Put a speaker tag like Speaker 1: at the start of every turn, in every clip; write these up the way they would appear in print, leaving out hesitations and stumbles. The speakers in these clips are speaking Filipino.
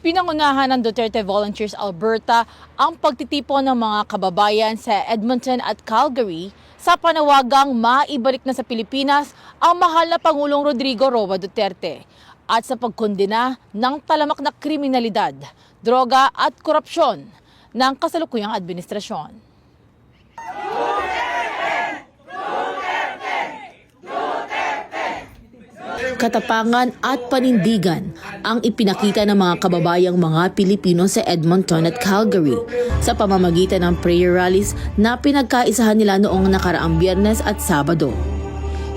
Speaker 1: Pinangunahan ng Duterte Volunteers Alberta ang pagtitipon ng mga kababayan sa Edmonton at Calgary sa panawagang maibalik na sa Pilipinas ang mahal na Pangulong Rodrigo Roa Duterte at sa pagkondena ng talamak na kriminalidad, droga at korupsyon ng kasalukuyang administrasyon. Katapangan at panindigan ang ipinakita ng mga kababayang mga Pilipino sa Edmonton at Calgary sa pamamagitan ng prayer rallies na pinagkaisahan nila noong nakaraang Biyernes at Sabado.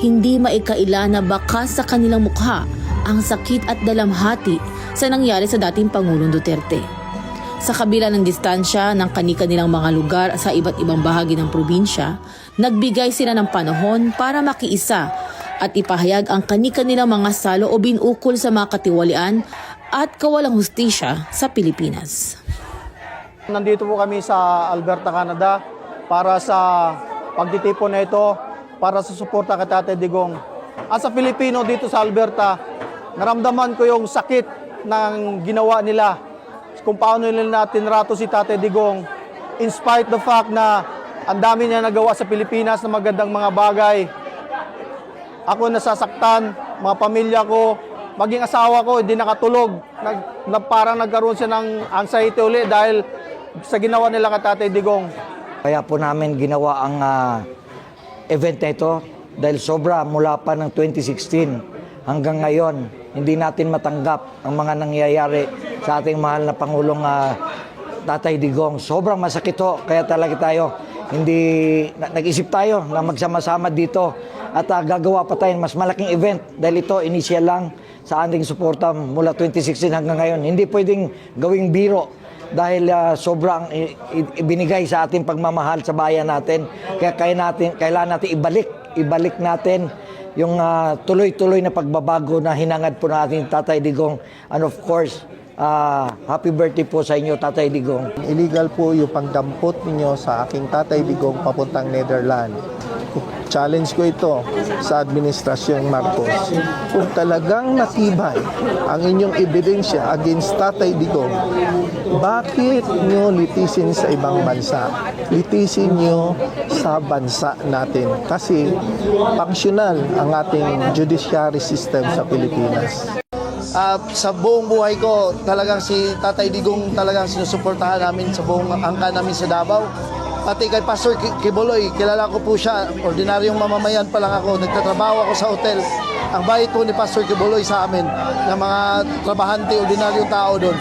Speaker 1: Hindi maikaila na bakas sa kanilang mukha ang sakit at dalamhati sa nangyari sa dating Pangulong Duterte. Sa kabila ng distansya ng kani-kanilang mga lugar sa iba't ibang bahagi ng probinsya, nagbigay sila ng panahon para makiisa at ipahayag ang kani-kanilang mga saloobin ukol sa mga katiwalian at kawalang hustisya sa Pilipinas.
Speaker 2: Nandito po kami sa Alberta, Canada para sa pagtitipon na ito para sa suporta kay Tatay Digong. As a Pilipino dito sa Alberta, naramdaman ko yung sakit ng ginawa nila kung paano nila tinrato si Tatay Digong in spite the fact na ang dami niya nagawa sa Pilipinas na magandang mga bagay. Ako nasasaktan, mga pamilya ko, maging asawa ko, hindi nakatulog. Parang nagkaroon siya ng anxiety uli dahil sa ginawa nila kay Tatay Digong.
Speaker 3: Kaya po namin ginawa ang event na ito dahil sobra mula pa ng 2016 hanggang ngayon. Hindi natin matanggap ang mga nangyayari sa ating mahal na Pangulong Tatay Digong. Sobrang masakit ho, kaya talaga tayo nag-isip tayo na magsama-sama dito at gagawa pa tayo mas malaking event dahil ito initial lang sa ating suporta mula 2016 hanggang ngayon. Hindi pwedeng gawing biro dahil sobrang ibinigay sa ating pagmamahal sa bayan natin. Kaya kailangan natin ibalik natin yung tuloy-tuloy na pagbabago na hinangad po natin Tatay Digong. And of course, happy birthday po sa inyo, Tatay Digong.
Speaker 4: Illegal po yung pagdampot ninyo sa aking Tatay Digong papuntang Netherlands. Challenge ko ito sa Administrasyong Marcos. Kung talagang natibay ang inyong ebidensya against Tatay Digong, bakit nyo litisin sa ibang bansa? Litisin nyo sa bansa natin. Kasi functional ang ating judiciary system sa Pilipinas. Sa buong buhay ko, talagang si Tatay Digong talagang sinusuportahan namin sa buong angka namin sa Davao. Pati kay Pastor Kibuloy, kilala ko po siya. Ordinaryong mamamayan pa lang ako. Nagtatrabaho ako sa hotel. Ang bayit po ni Pastor Kibuloy sa amin ng mga trabahante, ordinaryong tao doon.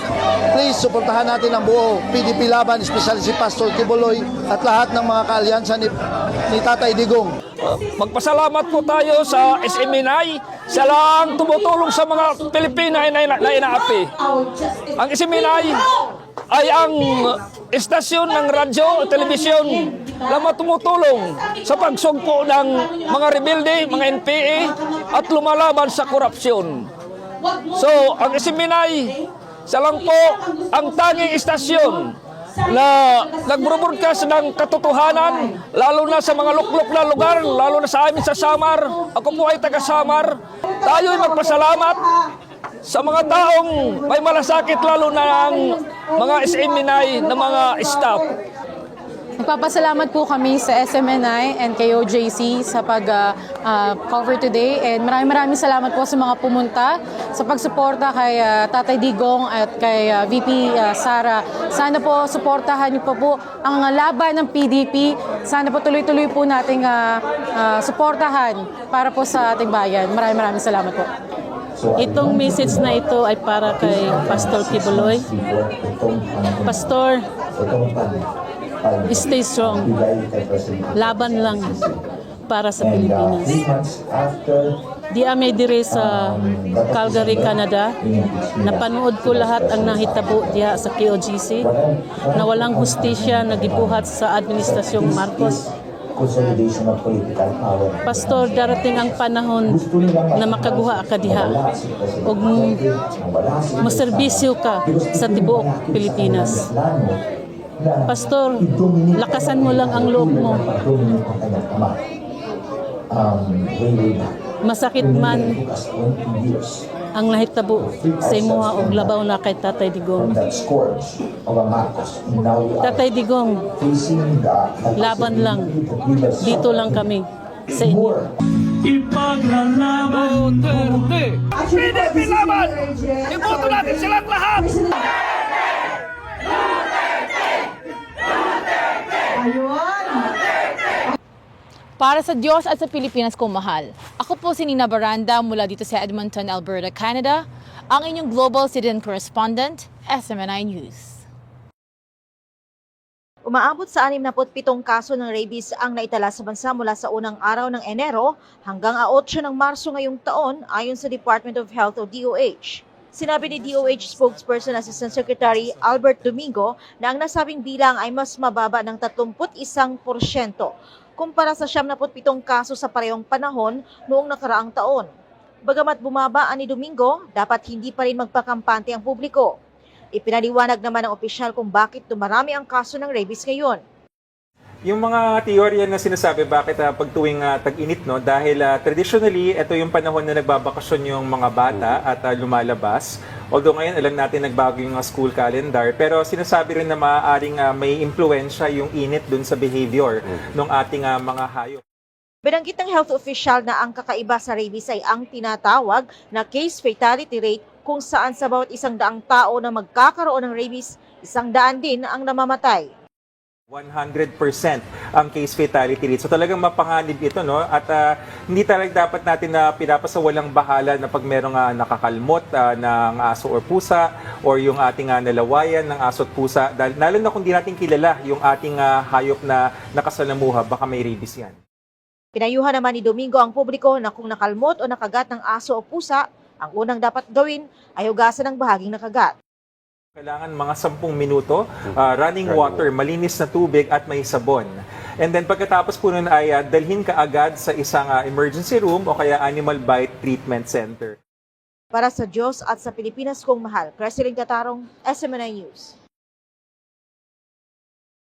Speaker 4: Please, suportahan natin ang buo PDP Laban, especially si Pastor Kibuloy at lahat ng mga kaalyansa ni Tatay Digong.
Speaker 5: Magpasalamat po tayo sa SMNI. Siya lang tumutulong sa mga Pilipina na inaapi. Ang SMNI ay ang istasyon ng radyo at telebisyon na tumutulong sa pagsugpo ng mga rebelde, mga NPA at lumalaban sa korupsyon. So, ang SMNI, siya lang po ang tanging istasyon na nagbo-broadcast ng katotohanan, lalo na sa mga luklok na lugar, lalo na sa amin sa Samar. Ako po ay taga Samar. Tayo ay magpasalamat sa mga taong may malasakit, lalo na ang mga SMNI na mga staff.
Speaker 1: Nagpapasalamat po kami sa SMNI and kay OJC sa pag-cover today. And maraming salamat po sa mga pumunta sa pagsuporta kay Tatay Digong at kay VP Sara. Sana po suportahan niyo po ang laban ng PDP. Sana po tuloy-tuloy po nating suportahan para po sa ating bayan. Maraming salamat po.
Speaker 6: Itong message na ito ay para kay Pastor Kibuloy. Pastor, stay strong. Laban lang para sa Pilipinas. Di ame dire sa Calgary, Canada. Napanood ko lahat ang nahitabo diha sa KOGC na walang hustisya na gibuhat sa Administrasyong Marcos. Pastor, darating ang panahon na makaguha ka diha ug maserbisyo ka sa tibuok Pilipinas. Pastor, lakasan mo lang ang loob mo. Masakit man, ang nahitabo sa imuha og labaw na kay Tatay Digong. Tatay Digong, laban lang. Dito lang kami sa inyo.
Speaker 5: Duterte! PDP laban! Iboto natin silang lahat!
Speaker 1: Para sa Diyos at sa Pilipinas kong mahal, ako po si Nina Baranda mula dito sa Edmonton, Alberta, Canada, ang inyong Global Citizen Correspondent, SMNI News.
Speaker 7: Umaabot sa 67 kaso ng rabies ang naitala sa bansa mula sa unang araw ng Enero hanggang 8 ng Marso ngayong taon ayon sa Department of Health o DOH. Sinabi ni DOH spokesperson Assistant Secretary Albert Domingo na ang nasabing bilang ay mas mababa ng 31% kumpara sa 77 kaso sa parehong panahon noong nakaraang taon. Bagamat bumaba ani Domingo, dapat hindi pa rin magpakampante ang publiko. Ipinaliwanag naman ng opisyal kung bakit dumarami ang kaso ng rabies ngayon.
Speaker 8: Yung mga teorya na sinasabi bakit pag tuwing tag-init, no? Dahil traditionally, ito yung panahon na nagbabakasyon yung mga bata at lumalabas. Although ngayon, alam natin nagbago yung school calendar. Pero sinasabi rin na maaaring may impluensya yung init dun sa behavior ng ating mga hayop.
Speaker 7: Binanggit ng health official na ang kakaiba sa rabies ay ang tinatawag na case fatality rate kung saan sa bawat 100 tao na magkakaroon ng rabies, 100 din ang namamatay.
Speaker 8: 100% ang case fatality rate. So talagang mapanganib ito, no? At hindi talaga dapat natin na pinapasawalang bahala na pag merong nakakalmot ng aso or pusa or yung ating nalawayan ng aso at pusa. Dahil, lalo na kung di natin kilala yung ating hayop na nakasalamuha, baka may rabies yan.
Speaker 7: Pinayuhan naman ni Domingo ang publiko na kung nakalmot o nakagat ng aso o pusa, ang unang dapat gawin ay hugasan ang bahaging nakagat.
Speaker 8: Kailangan mga 10 minuto, running water, malinis na tubig at may sabon. And then pagkatapos po nun ay dalhin ka agad sa isang emergency room o kaya animal bite treatment center.
Speaker 7: Para sa Diyos at sa Pilipinas kong mahal, Cresceline Catarong, SMNI News.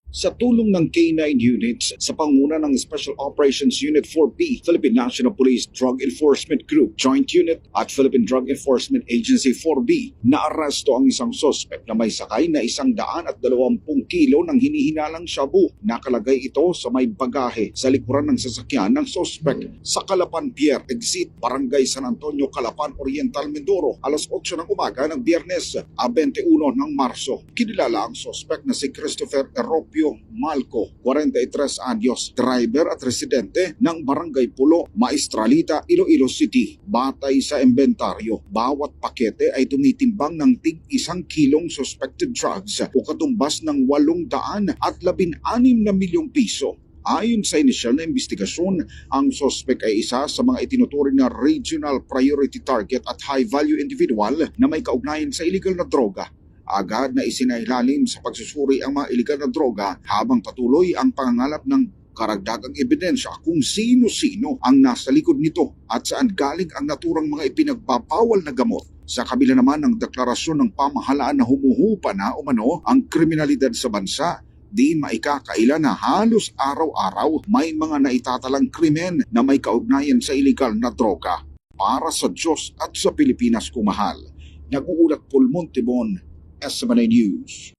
Speaker 9: Sa tulong ng K9 units sa panguna ng Special Operations Unit 4B, Philippine National Police Drug Enforcement Group, Joint Unit at Philippine Drug Enforcement Agency 4B, naaresto ang isang suspect na may sakay na 120 kilo ng hinihinalang shabu. Nakalagay ito sa may bagahe sa likuran ng sasakyan ng suspect sa Calapan Pier Exit, Barangay San Antonio, Calapan Oriental, Mindoro, alas 8 ng umaga ng Biyernes, 21 ng Marso. Kinilala ang suspect na si Christopher Eropio Malco, 43 anyos, driver at residente ng Barangay Pulo, Maestralita, Iloilo City. Batay sa inventaryo, bawat pakete ay tumitimbang ng tig 1 kilong suspected drugs o katumbas ng 816 na milyong piso. Ayon sa inisyal na investigasyon, ang suspect ay isa sa mga itinuturing na regional priority target at high-value individual na may kaugnayan sa illegal na droga. Agad na isinailalim sa pagsusuri ang mga iligal na droga habang patuloy ang pangangalap ng karagdagang ebidensya kung sino-sino ang nasa likod nito at saan galing ang naturang mga ipinagbabawal na gamot. Sa kabila naman ng deklarasyon ng pamahalaan na humuhupa na umano ang kriminalidad sa bansa, di maikakaila na halos araw-araw may mga naitatalang krimen na may kaugnayan sa iligal na droga. Para sa Diyos at sa Pilipinas kung mahal, nag-uulat Paul Montibon, SMNI News.